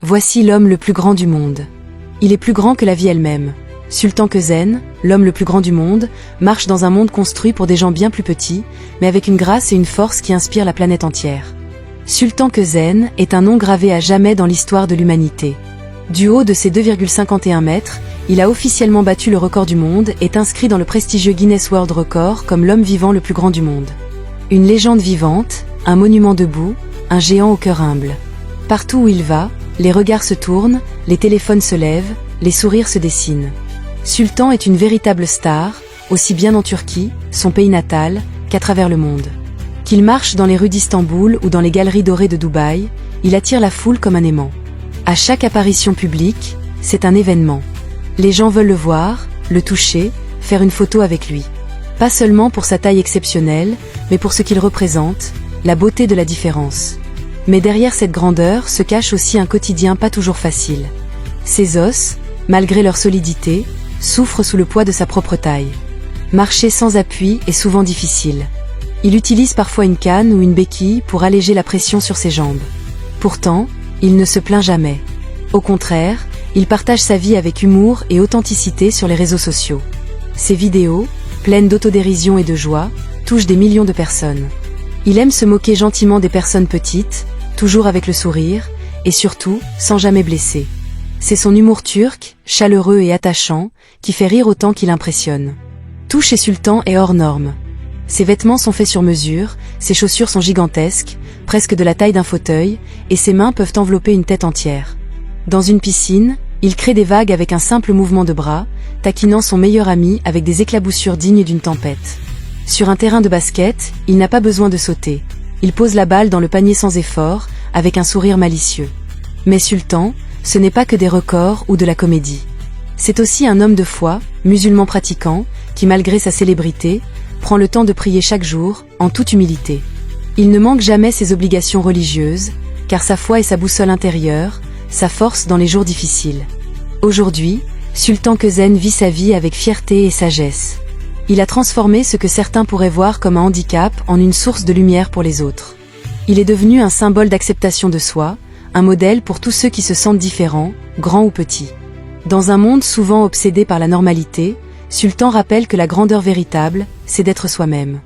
Voici l'homme le plus grand du monde. Il est plus grand que la vie elle-même. Sultan Kösen, l'homme le plus grand du monde, marche dans un monde construit pour des gens bien plus petits, mais avec une grâce et une force qui inspirent la planète entière. Sultan Kösen est un nom gravé à jamais dans l'histoire de l'humanité. Du haut de ses 2,51 mètres, il a officiellement battu le record du monde et est inscrit dans le prestigieux Guinness World Record comme l'homme vivant le plus grand du monde. Une légende vivante, un monument debout, un géant au cœur humble. Partout où il va, les regards se tournent, les téléphones se lèvent, les sourires se dessinent. Sultan est une véritable star, aussi bien en Turquie, son pays natal, qu'à travers le monde. Qu'il marche dans les rues d'Istanbul ou dans les galeries dorées de Dubaï, il attire la foule comme un aimant. À chaque apparition publique, c'est un événement. Les gens veulent le voir, le toucher, faire une photo avec lui. Pas seulement pour sa taille exceptionnelle, mais pour ce qu'il représente, la beauté de la différence. Mais derrière cette grandeur se cache aussi un quotidien pas toujours facile. Ses os, malgré leur solidité, souffrent sous le poids de sa propre taille. Marcher sans appui est souvent difficile. Il utilise parfois une canne ou une béquille pour alléger la pression sur ses jambes. Pourtant, il ne se plaint jamais. Au contraire, il partage sa vie avec humour et authenticité sur les réseaux sociaux. Ses vidéos, pleines d'autodérision et de joie, touchent des millions de personnes. Il aime se moquer gentiment des personnes petites, toujours avec le sourire, et surtout, sans jamais blesser. C'est son humour turc, chaleureux et attachant, qui fait rire autant qu'il impressionne. Tout chez Sultan est hors norme. Ses vêtements sont faits sur mesure, ses chaussures sont gigantesques, presque de la taille d'un fauteuil, et ses mains peuvent envelopper une tête entière. Dans une piscine, il crée des vagues avec un simple mouvement de bras, taquinant son meilleur ami avec des éclaboussures dignes d'une tempête. Sur un terrain de basket, il n'a pas besoin de sauter. Il pose la balle dans le panier sans effort, avec un sourire malicieux. Mais Sultan, ce n'est pas que des records ou de la comédie. C'est aussi un homme de foi, musulman pratiquant, qui malgré sa célébrité, prend le temps de prier chaque jour, en toute humilité. Il ne manque jamais ses obligations religieuses, car sa foi est sa boussole intérieure, sa force dans les jours difficiles. Aujourd'hui, Sultan Kösen vit sa vie avec fierté et sagesse. Il a transformé ce que certains pourraient voir comme un handicap en une source de lumière pour les autres. Il est devenu un symbole d'acceptation de soi, un modèle pour tous ceux qui se sentent différents, grands ou petits. Dans un monde souvent obsédé par la normalité, Sultan rappelle que la grandeur véritable, c'est d'être soi-même.